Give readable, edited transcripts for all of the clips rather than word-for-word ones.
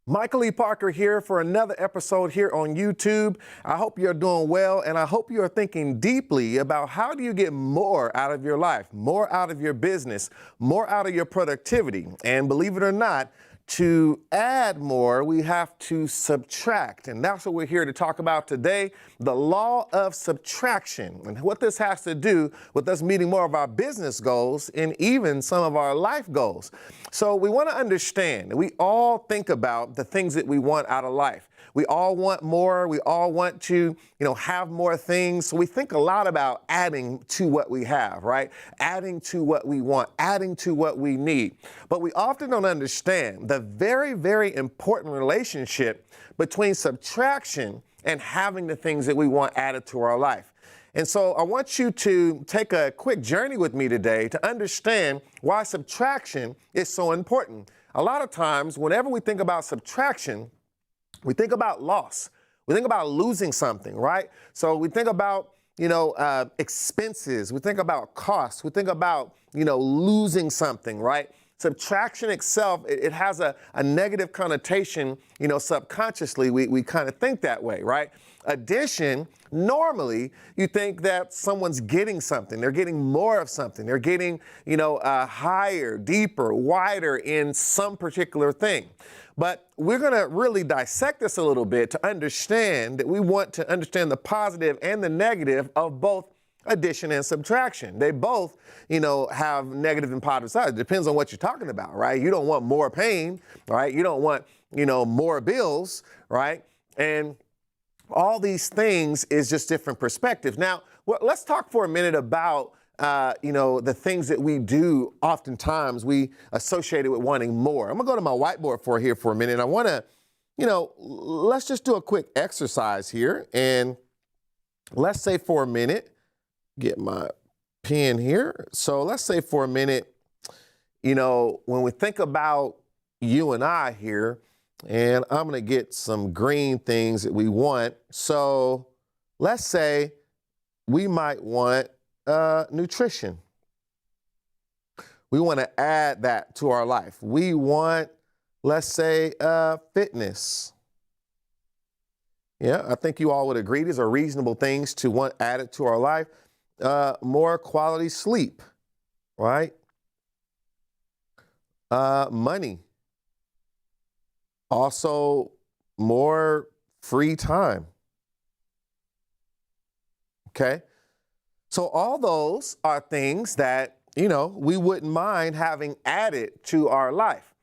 Michael E. Parker here for another episode here on YouTube. I hope you're doing well, and I hope you're thinking deeply about how do you get more out of your life, more out of your business, more out of your productivity. And believe it or not, to add more, we have to subtract. And that's what we're here to talk about today, the law of subtraction, and what this has to do with us meeting more of our business goals and even some of our life goals. So we want to understand that we all think about the things that we want out of life. We all want more. We all want to, have more things. So we think a lot about adding to what we have, right? Adding to what we want, adding to what we need. But we often don't understand the very, very important relationship between subtraction and having the things that we want added to our life. And so I want you to take a quick journey with me today to understand why subtraction is so important. A lot of times, whenever we think about subtraction, we think about loss. We think about losing something, right? So we think about, expenses. We think about costs. We think about, losing something, right? Subtraction itself, it has a negative connotation, subconsciously. We kind of think that way, right? Addition, normally you think that someone's getting something. They're getting more of something. They're getting, higher, deeper, wider in some particular thing. But we're going to really dissect this a little bit to understand that we want to understand the positive and the negative of both addition and subtraction. They both, have negative and positive sides. It depends on what you're talking about, right? You don't want more pain, right? You don't want, more bills, right? And all these things is just different perspectives. Now, let's talk for a minute about the things that we do oftentimes we associate it with wanting more. I'm gonna go to my whiteboard for a minute. I wanna, let's just do a quick exercise here. And let's say for a minute, get my pen here. So let's say for a minute, when we think about you and I here, and I'm gonna get some green things that we want. So let's say we might want nutrition. We want to add that to our life. We want, let's say, fitness. Yeah, I think you all would agree these are reasonable things to want added to our life. More quality sleep, right? Money. Also, more free time. Okay? So all those are things that, we wouldn't mind having added to our life.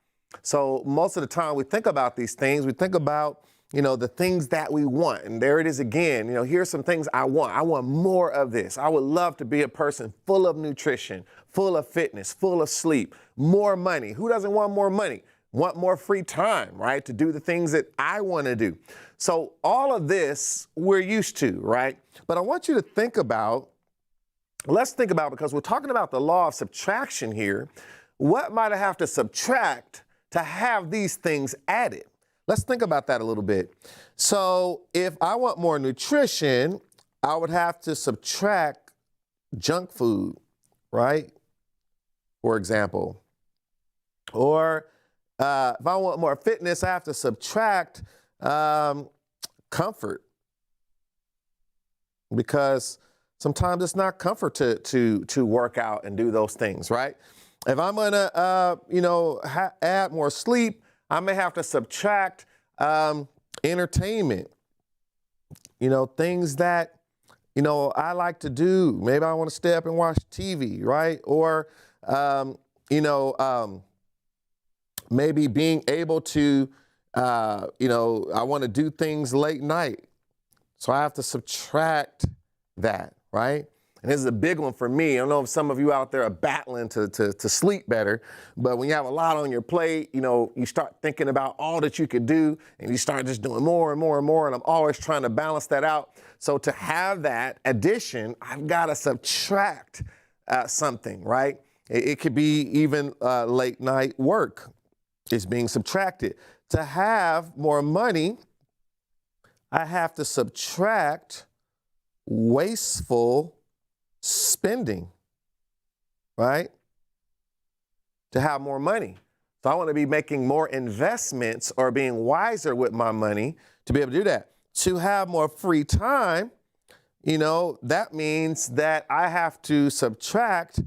So most of the time we think about these things, we think about, the things that we want. And there it is again, here's some things I want. I want more of this. I would love to be a person full of nutrition, full of fitness, full of sleep, more money. Who doesn't want more money? Want more free time, right? To do the things that I want to do. So all of this we're used to, right? But I want you to think about, let's think about, because we're talking about the law of subtraction here, what might I have to subtract to have these things added? Let's think about that a little bit. So if I want more nutrition, I would have to subtract junk food, right? For example. Or if I want more fitness, I have to subtract comfort. Because sometimes it's not comfort to work out and do those things, right? If I'm gonna, add more sleep, I may have to subtract entertainment. Things that, I like to do. Maybe I want to stay up and watch TV, right? Or, maybe being able to, I want to do things late night. So I have to subtract that, right? And this is a big one for me. I don't know if some of you out there are battling to sleep better, but when you have a lot on your plate, you start thinking about all that you could do, and you start just doing more and more and more, and I'm always trying to balance that out. So to have that addition, I've got to subtract something, right? It could be even late night work is being subtracted. To have more money, I have to subtract wasteful spending, right? To have more money. So I want to be making more investments or being wiser with my money to be able to do that. To have more free time, that means that I have to subtract.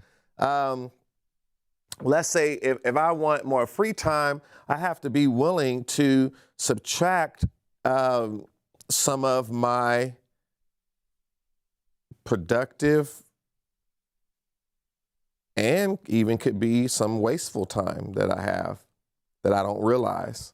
Let's say if I want more free time, I have to be willing to subtract some of my productive and even could be some wasteful time that I have that I don't realize.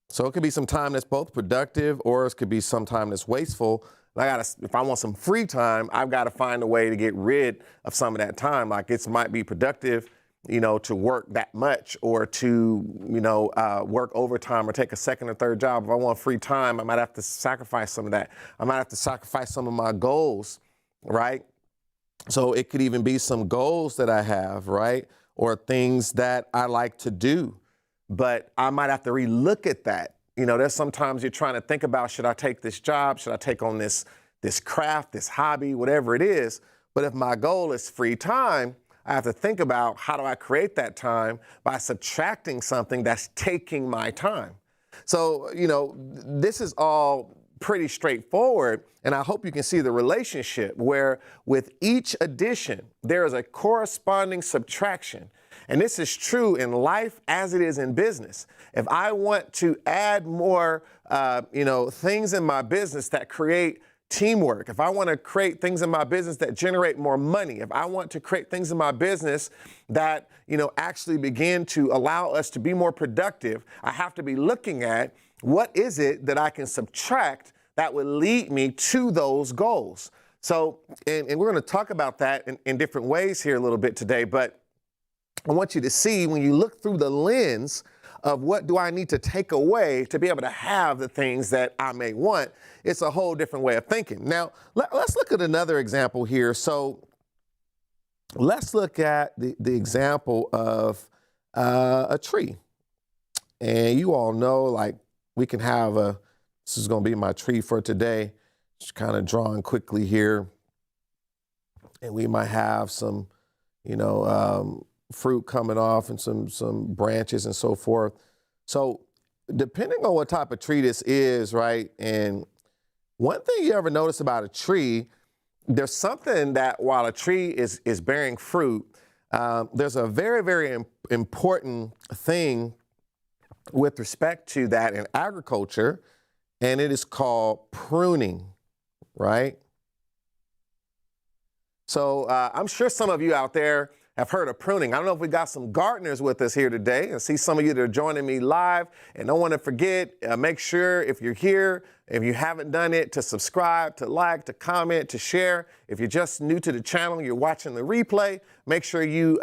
So it could be some time that's both productive, or it could be some time that's wasteful. If I want some free time, I've got to find a way to get rid of some of that time. Like it might be productive, to work that much, or to, work overtime or take a second or third job. If I want free time, I might have to sacrifice some of that. I might have to sacrifice some of my goals, right? So it could even be some goals that I have, right? Or things that I like to do. But I might have to relook at that. There's sometimes you're trying to think about, should I take this job? Should I take on this craft, this hobby, whatever it is? But if my goal is free time, I have to think about, how do I create that time by subtracting something that's taking my time? So, this is all pretty straightforward. And I hope you can see the relationship where with each addition, there is a corresponding subtraction. And this is true in life as it is in business. If I want to add more, things in my business that create teamwork, if I want to create things in my business that generate more money, if I want to create things in my business that, actually begin to allow us to be more productive, I have to be looking at what is it that I can subtract that would lead me to those goals. So, and we're going to talk about that in different ways here a little bit today, but I want you to see, when you look through the lens of what do I need to take away to be able to have the things that I may want, it's a whole different way of thinking. Now, let's look at another example here. So let's look at the example of a tree. And you all know, like, we can have this is going to be my tree for today. Just kind of drawing quickly here. And we might have some, fruit coming off and some branches and so forth. So depending on what type of tree this is, right? And one thing you ever notice about a tree, there's something that while a tree is bearing fruit, there's a very, very important thing with respect to that in agriculture, and it is called pruning, right? So I'm sure some of you out there have heard of pruning. I don't know if we got some gardeners with us here today. I see some of you that are joining me live, and don't want to forget, make sure if you're here, if you haven't done it, to subscribe, to like, to comment, to share. If you're just new to the channel, you're watching the replay, make sure you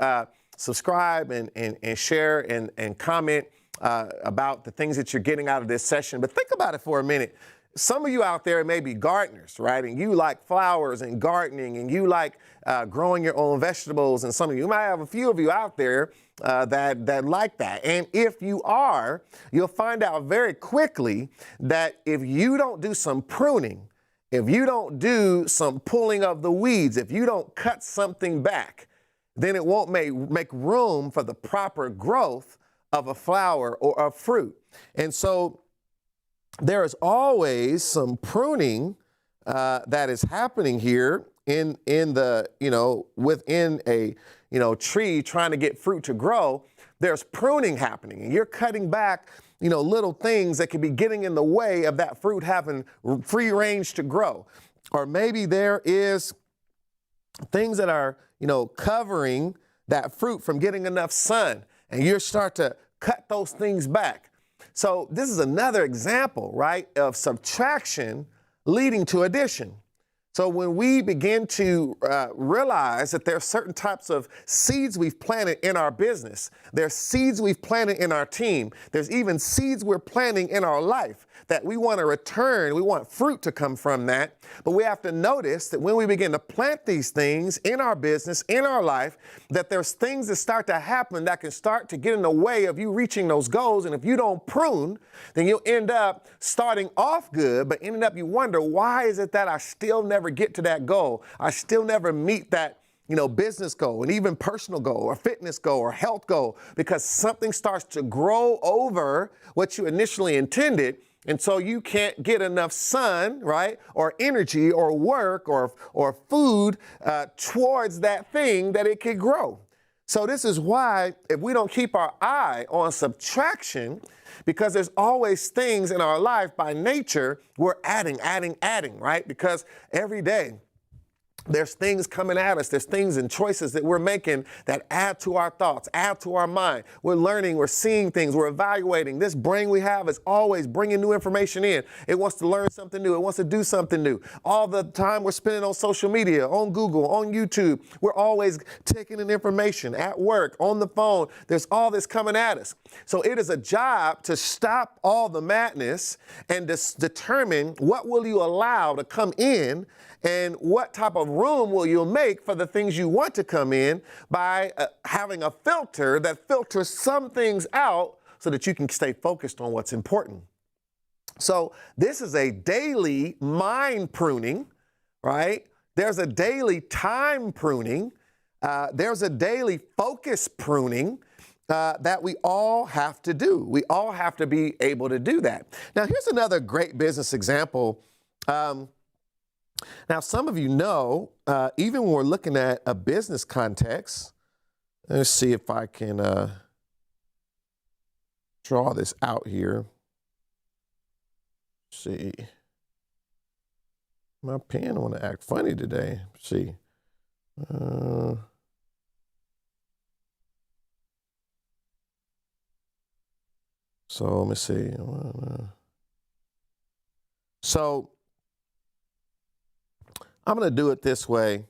subscribe and share and comment about the things that you're getting out of this session. But think about it for a minute. Some of you out there may be gardeners, right? And you like flowers and gardening, and you like growing your own vegetables. And some of you might have a few of you out there that like that. And if you are, you'll find out very quickly that if you don't do some pruning, if you don't do some pulling of the weeds, if you don't cut something back, then it won't make room for the proper growth of a flower or a fruit. And so there is always some pruning that is happening here in the, within a, tree trying to get fruit to grow. There's pruning happening, and you're cutting back, little things that could be getting in the way of that fruit having free range to grow. Or maybe there is things that are, covering that fruit from getting enough sun, and you start to cut those things back. So this is another example, right, of subtraction leading to addition. So when we begin to realize that there are certain types of seeds we've planted in our business, there's seeds we've planted in our team, there's even seeds we're planting in our life that we want to return, we want fruit to come from that. But we have to notice that when we begin to plant these things in our business, in our life, that there's things that start to happen that can start to get in the way of you reaching those goals. And if you don't prune, then you'll end up starting off good, but ending up you wonder, why is it that I still never get to that goal? I still never meet that business goal, and even personal goal or fitness goal or health goal, because something starts to grow over what you initially intended. And so you can't get enough sun, right, or energy or work or food towards that thing that it could grow. So this is why if we don't keep our eye on subtraction, because there's always things in our life by nature, we're adding, right? Because every day, there's things coming at us. There's things and choices that we're making that add to our thoughts, add to our mind. We're learning, we're seeing things, we're evaluating. This brain we have is always bringing new information in. It wants to learn something new. It wants to do something new. All the time we're spending on social media, on Google, on YouTube, we're always taking in information at work, on the phone. There's all this coming at us. So it is a job to stop all the madness and determine what will you allow to come in and what type of room will you make for the things you want to come in by having a filter that filters some things out so that you can stay focused on what's important. So this is a daily mind pruning, right? There's a daily time pruning. There's a daily focus pruning that we all have to do. We all have to be able to do that. Now, here's another great business example. Now, some of you know, even when we're looking at a business context, let's see if I can draw this out here. Let's see. My pen want to act funny today. Let's see. So let me see. So I'm going to do it this way.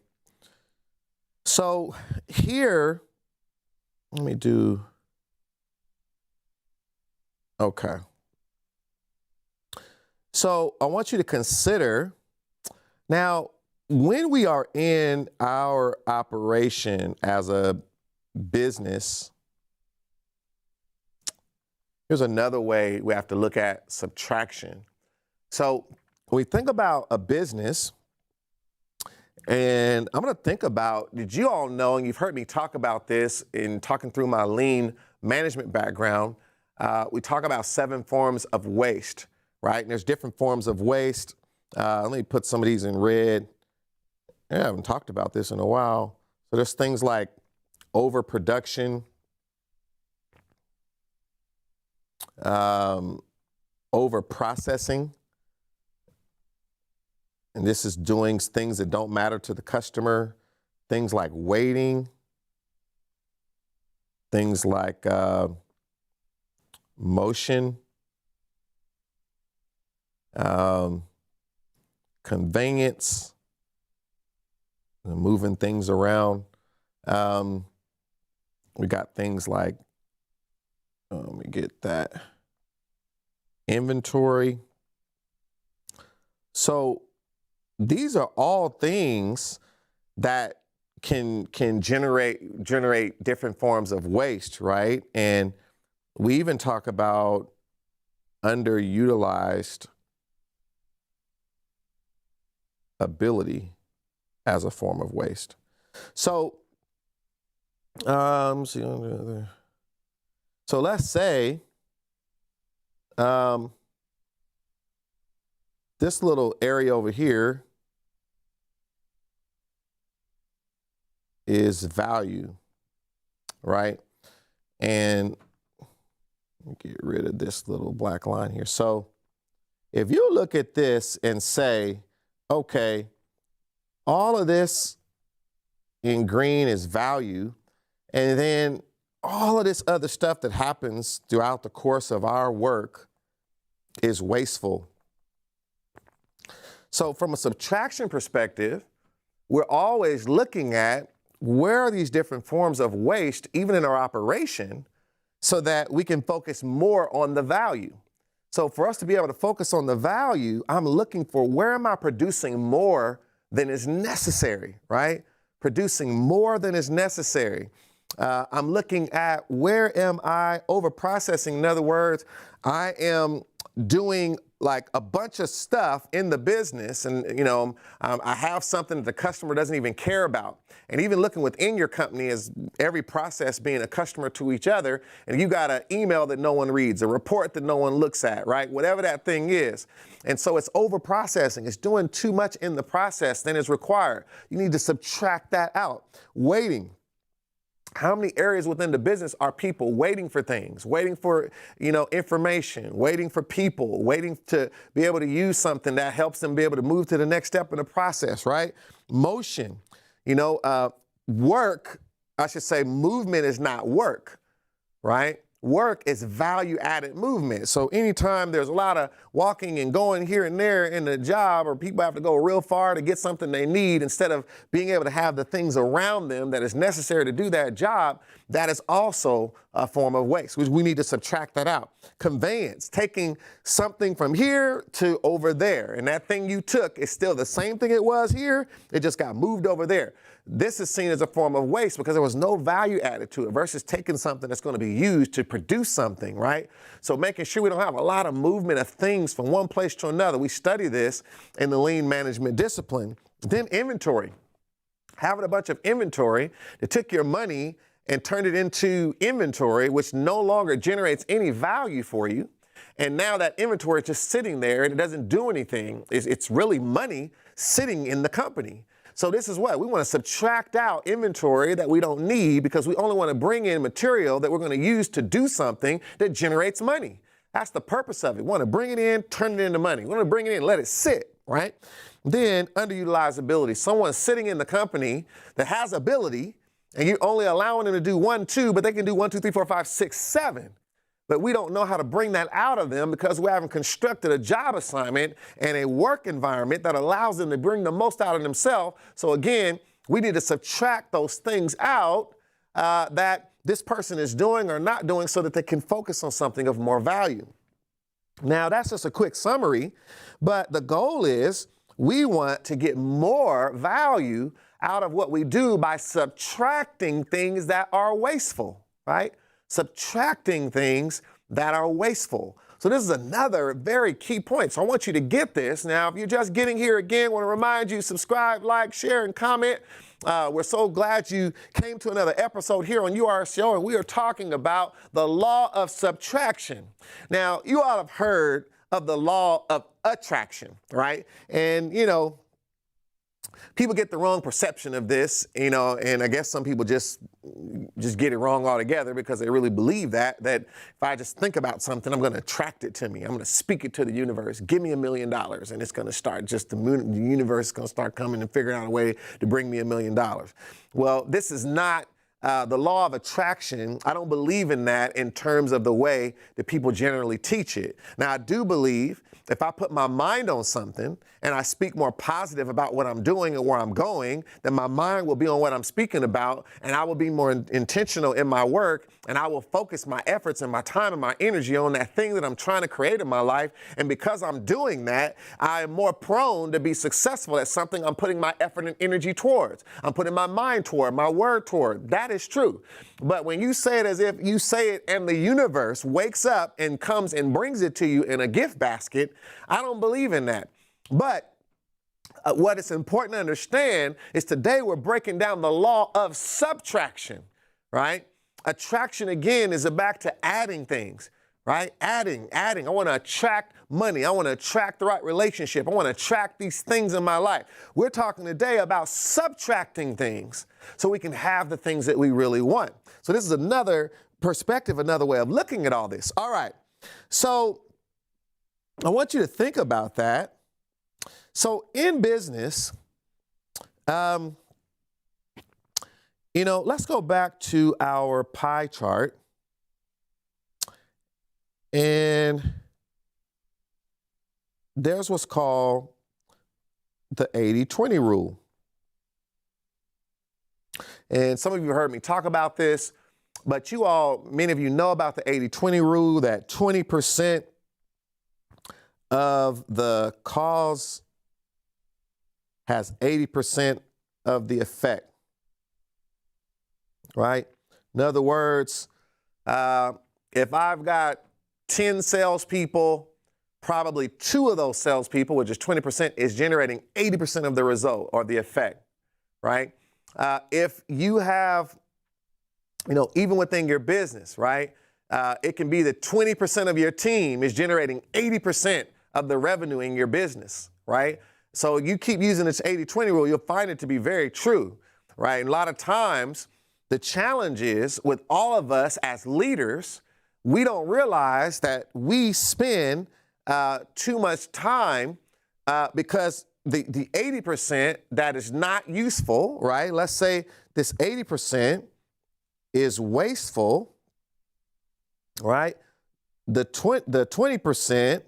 So here, let me do, okay. So I want you to consider, now, when we are in our operation as a business, here's another way we have to look at subtraction. So when we think about a business, and I'm going to think about, did you all know, and you've heard me talk about this in talking through my lean management background, we talk about 7 forms of waste, right? And there's different forms of waste. Let me put some of these in red. I haven't talked about this in a while. So there's things like overproduction, overprocessing. And this is doing things that don't matter to the customer. Things like waiting. Things like motion. Convenience. Moving things around. We got things like, let me get that. Inventory. So these are all things that can generate different forms of waste, right? And we even talk about underutilized ability as a form of waste. So, let's see. So let's say this little area over here is value, right? And let me get rid of this little black line here. So if you look at this and say, okay, all of this in green is value, and then all of this other stuff that happens throughout the course of our work is wasteful. So from a subtraction perspective, we're always looking at where are these different forms of waste, even in our operation, so that we can focus more on the value. So for us to be able to focus on the value, I'm looking for where am I producing more than is necessary, right? Producing more than is necessary. I'm looking at where am I overprocessing. In other words, I am doing like a bunch of stuff in the business, and I have something that the customer doesn't even care about. And even looking within your company as every process being a customer to each other, and you got an email that no one reads, a report that no one looks at, right? Whatever that thing is. And so it's over processing. It's doing too much in the process than is required. You need to subtract that out. Waiting. How many areas within the business are people waiting for things, waiting for, information, waiting for people, waiting to be able to use something that helps them be able to move to the next step in the process, right? Motion, work, I should say movement is not work, right? Work is value-added movement. So anytime there's a lot of walking and going here and there in the job, or people have to go real far to get something they need instead of being able to have the things around them that is necessary to do that job, that is also a form of waste, which we need to subtract that out. Conveyance, taking something from here to over there. And that thing you took is still the same thing it was here, it just got moved over there. This is seen as a form of waste because there was no value added to it versus taking something that's going to be used to produce something, right? So making sure we don't have a lot of movement of things from one place to another. We study this in the lean management discipline. Then inventory. Having a bunch of inventory that took your money and turned it into inventory, which no longer generates any value for you. And now that inventory is just sitting there and it doesn't do anything. It's really money sitting in the company. So this is what we want to subtract out inventory that we don't need because we only want to bring in material that we're going to use to do something that generates money. That's the purpose of it. We want to bring it in, turn it into money. We want to bring it in, let it sit, right? Then underutilizability. Someone sitting in the company that has ability and you're only allowing them to do 1, 2, but they can do 1, 2, 3, 4, 5, 6, 7. But we don't know how to bring that out of them because we haven't constructed a job assignment and a work environment that allows them to bring the most out of themselves. So again, we need to subtract those things out that this person is doing or not doing so that they can focus on something of more value. Now, that's just a quick summary, but the goal is we want to get more value out of what we do by subtracting things that are wasteful, right? Subtracting things that are wasteful. So this is another very key point. So I want you to get this. Now, if you're just getting here again, I want to remind you, subscribe, like, share, and comment. We're so glad you came to another episode here on UR Show, and we are talking about the law of subtraction. Now, you all have heard of the law of attraction, right? And, people get the wrong perception of this, and I guess some people just get it wrong altogether because they really believe that if I just think about something, I'm going to attract it to me. I'm going to speak it to the universe. Give me $1 million, and it's going to start the universe is going to start coming and figuring out a way to bring me $1 million. Well, this is not the law of attraction. I don't believe in that in terms of the way that people generally teach it. Now, I do believe if I put my mind on something and I speak more positive about what I'm doing and where I'm going, then my mind will be on what I'm speaking about, and I will be more intentional in my work, and I will focus my efforts and my time and my energy on that thing that I'm trying to create in my life. And because I'm doing that, I am more prone to be successful at something I'm putting my effort and energy towards. I'm putting my mind toward, my word toward. That is true. But when you say it as if you say it and the universe wakes up and comes and brings it to you in a gift basket, I don't believe in that. But what is important to understand is today we're breaking down the law of subtraction, right? Attraction, again, is back to adding things, right? Adding. I want to attract money. I want to attract the right relationship. I want to attract these things in my life. We're talking today about subtracting things so we can have the things that we really want. So this is another perspective, another way of looking at all this. All right. So I want you to think about that. So in business, let's go back to our pie chart. And there's what's called the 80-20 rule. And some of you heard me talk about this, but many of you know about the 80-20 rule, that 20% of the cause has 80% of the effect, right? In other words, if I've got 10 salespeople probably 2 of those salespeople, which is 20%, is generating 80% of the result or the effect, right? If you have, even within your business, right? It can be that 20% of your team is generating 80% of the revenue in your business, right? So you keep using this 80-20 rule, you'll find it to be very true, right? And a lot of times, the challenge is with all of us as leaders, we don't realize that we spend too much time because the 80% that is not useful, right? Let's say this 80% is wasteful, right? The 20%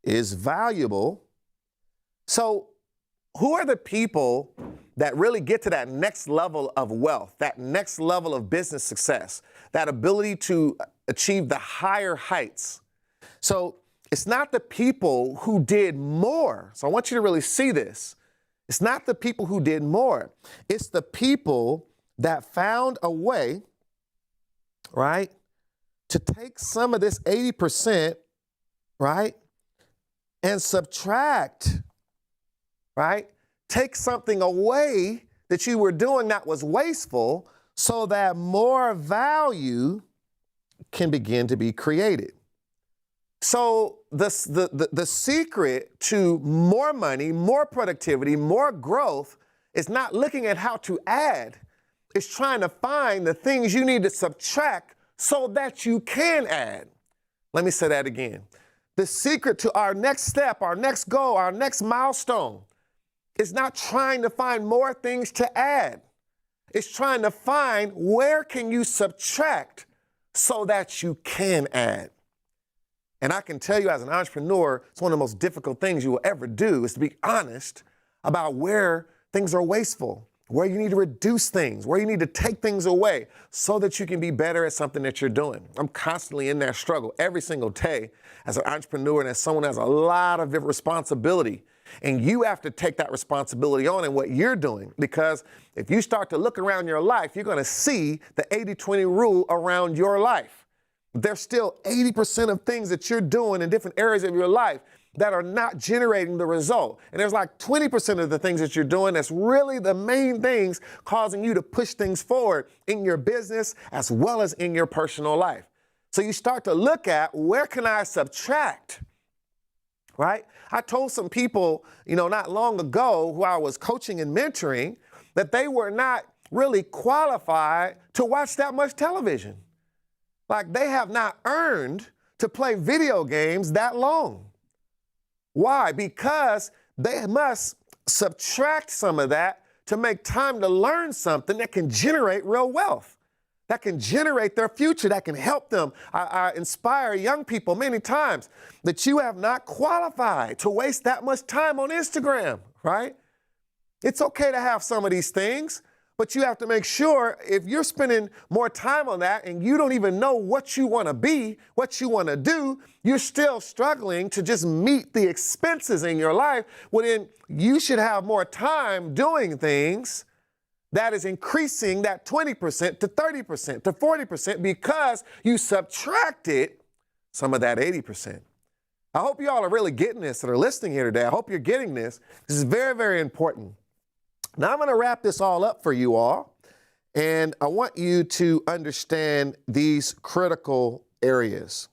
is valuable. So who are the people that really get to that next level of wealth, that next level of business success, that ability to achieve the higher heights? So it's not the people who did more. So I want you to really see this. It's not the people who did more. It's the people that found a way, right, to take some of this 80%, right, and subtract, right? Take something away that you were doing that was wasteful so that more value can begin to be created. So the secret to more money, more productivity, more growth is not looking at how to add. It's trying to find the things you need to subtract so that you can add. Let me say that again. The secret to our next step, our next goal, our next milestone is not trying to find more things to add. It's trying to find where can you subtract so that you can add. And I can tell you as an entrepreneur, it's one of the most difficult things you will ever do is to be honest about where things are wasteful, where you need to reduce things, where you need to take things away so that you can be better at something that you're doing. I'm constantly in that struggle every single day as an entrepreneur and as someone who has a lot of responsibility. And you have to take that responsibility on in what you're doing, because if you start to look around your life, you're going to see the 80-20 rule around your life. There's still 80% of things that you're doing in different areas of your life that are not generating the result. And there's like 20% of the things that you're doing that's really the main things causing you to push things forward in your business as well as in your personal life. So you start to look at, where can I subtract? Right? I told some people, not long ago who I was coaching and mentoring that they were not really qualified to watch that much television. Like, they have not earned to play video games that long. Why? Because they must subtract some of that to make time to learn something that can generate real wealth, that can generate their future, that can help them. I inspire young people many times that you have not qualified to waste that much time on Instagram, right? It's okay to have some of these things, but you have to make sure if you're spending more time on that and you don't even know what you want to be, what you want to do, you're still struggling to just meet the expenses in your life, well, then you should have more time doing things that is increasing that 20% to 30% to 40% because you subtracted some of that 80%. I hope you all are really getting this that are listening here today. I hope you're getting this. This is very, very important. Now I'm going to wrap this all up for you all, and I want you to understand these critical areas.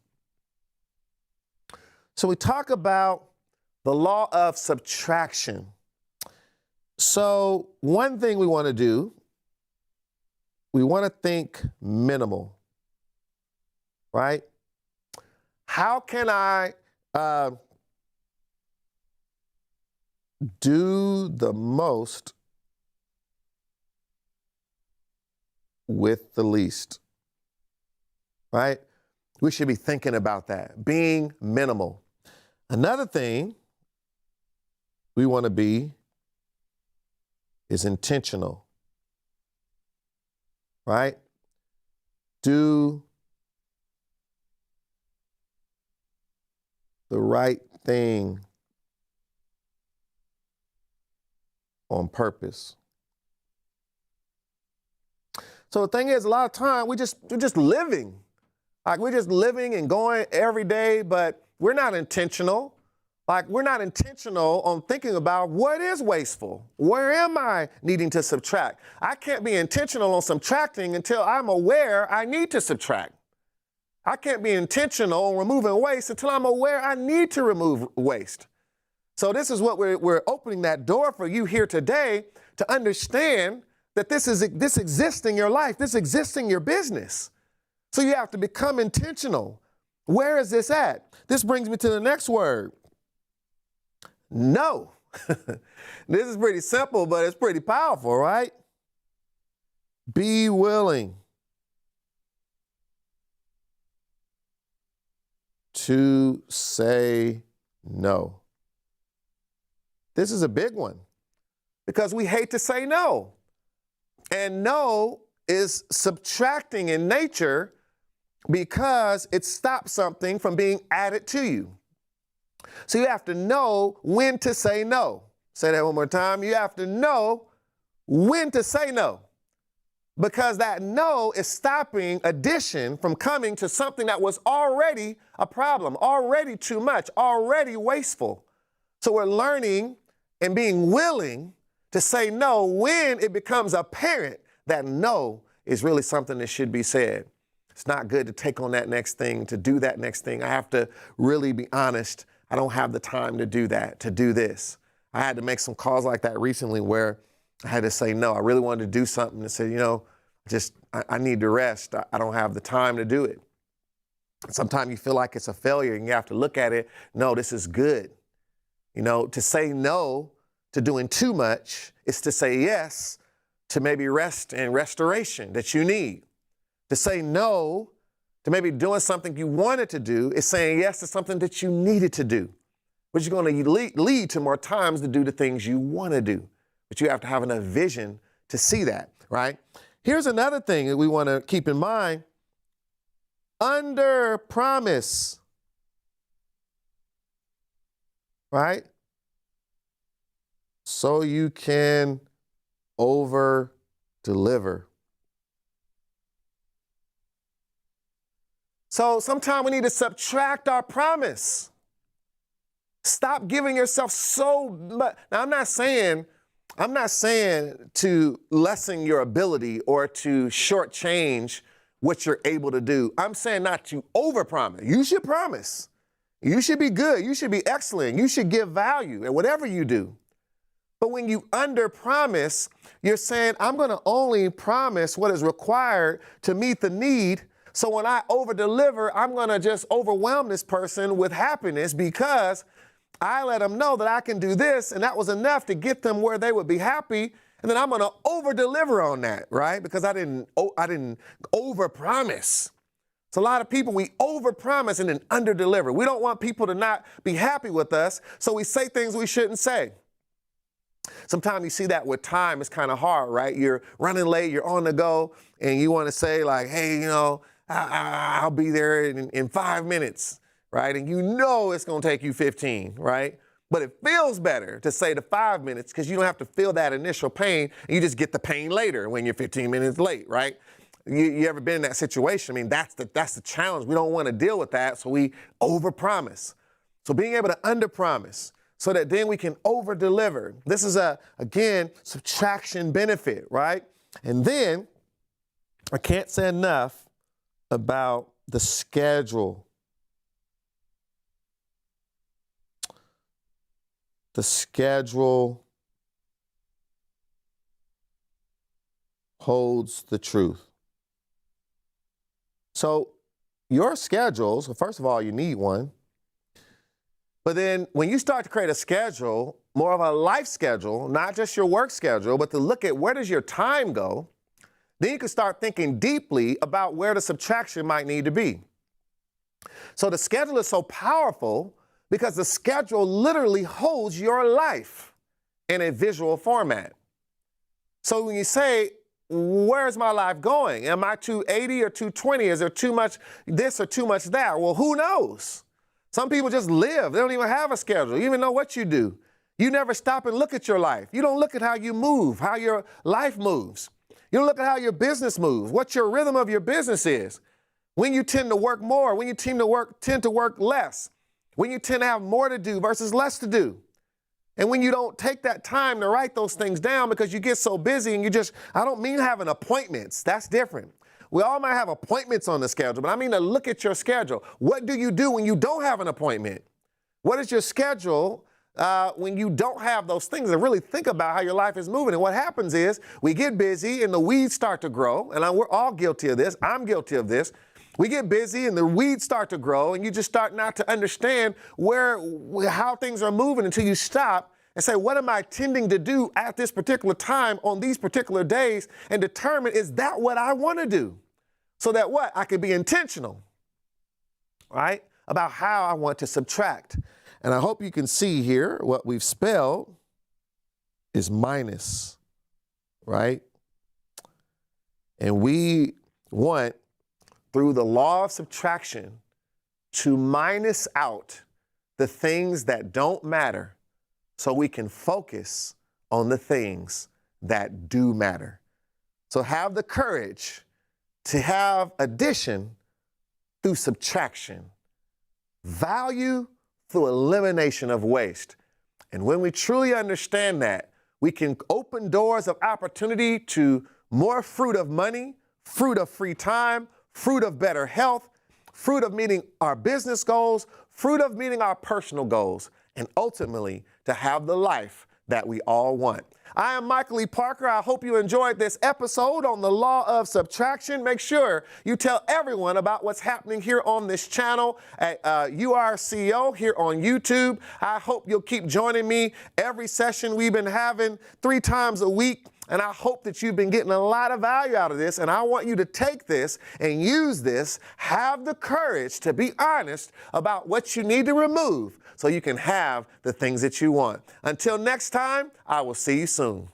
So we talk about the law of subtraction. So one thing we want to do, we want to think minimal, right? How can I do the most with the least, right? We should be thinking about that, being minimal. Another thing we want to be is intentional, right? Do the right thing on purpose. So the thing is, a lot of time we're just living. Like, we're just living and going every day, but we're not intentional. Like, we're not intentional on thinking about what is wasteful. Where am I needing to subtract? I can't be intentional on subtracting until I'm aware I need to subtract. I can't be intentional on removing waste until I'm aware I need to remove waste. So this is what we're opening that door for you here today to understand that this exists in your life. This exists in your business. So you have to become intentional. Where is this at? This brings me to the next word. No. This is pretty simple, but it's pretty powerful, right? Be willing to say no. This is a big one because we hate to say no. And no is subtracting in nature because it stops something from being added to you. So you have to know when to say no. Say that one more time. You have to know when to say no, because that no is stopping addition from coming to something that was already a problem, already too much, already wasteful. So we're learning and being willing to say no when it becomes apparent that no is really something that should be said. It's not good to take on that next thing, to do that next thing. I have to really be honest. I don't have the time to do that, to do this. I had to make some calls like that recently where I had to say no. I really wanted to do something and say, I need to rest. I don't have the time to do it. Sometimes you feel like it's a failure and you have to look at it. No, this is good. To say no to doing too much is to say yes to maybe rest and restoration that you need. To say no to maybe doing something you wanted to do is saying yes to something that you needed to do, which is going to lead to more times to do the things you want to do. But you have to have enough vision to see that, right? Here's another thing that we want to keep in mind. Underpromise, right? So you can over-deliver. So sometimes we need to subtract our promise. Stop giving yourself so much. Now, I'm not saying to lessen your ability or to shortchange what you're able to do. I'm saying not to overpromise. You should promise. You should be good. You should be excellent. You should give value in whatever you do. But when you underpromise, you're saying, I'm going to only promise what is required to meet the need. So when I overdeliver, I'm going to just overwhelm this person with happiness because I let them know that I can do this, and that was enough to get them where they would be happy. And then I'm going to overdeliver on that, right? Because I didn't overpromise. So a lot of people, we overpromise and then underdeliver. We don't want people to not be happy with us, so we say things we shouldn't say. Sometimes you see that with time. It's kind of hard, right? You're running late, you're on the go, and you want to say like, hey, I'll be there in 5 minutes, right? And it's going to take you 15, right? But it feels better to say the 5 minutes because you don't have to feel that initial pain. And you just get the pain later when you're 15 minutes late, right? You ever been in that situation? I mean, that's the challenge. We don't want to deal with that, so we overpromise. So being able to underpromise so that then we can overdeliver. This is again, subtraction benefit, right? And then I can't say enough about the schedule. The schedule holds the truth. So your schedules, well, first of all, you need one. But then when you start to create a schedule, more of a life schedule, not just your work schedule, but to look at where does your time go, then you can start thinking deeply about where the subtraction might need to be. So the schedule is so powerful because the schedule literally holds your life in a visual format. So when you say, where's my life going? Am I 280 or 220? Is there too much this or too much that? Well, who knows? Some people just live. They don't even have a schedule. You even know what you do. You never stop and look at your life. You don't look at how you move, how your life moves. You don't look at how your business moves, what your rhythm of your business is, when you tend to work more, when you tend to work less. when you tend to have more to do versus less to do. And when you don't take that time to write those things down because you get so busy and I don't mean having appointments. That's different. We all might have appointments on the schedule, but I mean to look at your schedule. What do you do when you don't have an appointment? What is your schedule when you don't have those things, and really think about how your life is moving? And what happens is we get busy and the weeds start to grow, and we're all guilty of this. I'm guilty of this. We get busy and the weeds start to grow, and you just start not to understand how things are moving until you stop and say, what am I tending to do at this particular time on these particular days, and determine, is that what I want to do? So that I can be intentional, right, about how I want to subtract. And I hope you can see here what we've spelled is minus, right? And we want, through the law of subtraction, to minus out the things that don't matter so we can focus on the things that do matter. So have the courage to have addition through subtraction, value through elimination of waste. And when we truly understand that, we can open doors of opportunity to more fruit of money, fruit of free time, fruit of better health, fruit of meeting our business goals, fruit of meeting our personal goals, and ultimately to have the life that we all want. I am Michael E. Parker. I hope you enjoyed this episode on the law of subtraction. Make sure you tell everyone about what's happening here on this channel at URCO here on YouTube. I hope you'll keep joining me every session we've been having 3 times a week. And I hope that you've been getting a lot of value out of this. And I want you to take this and use this. Have the courage to be honest about what you need to remove so you can have the things that you want. Until next time, I will see you soon.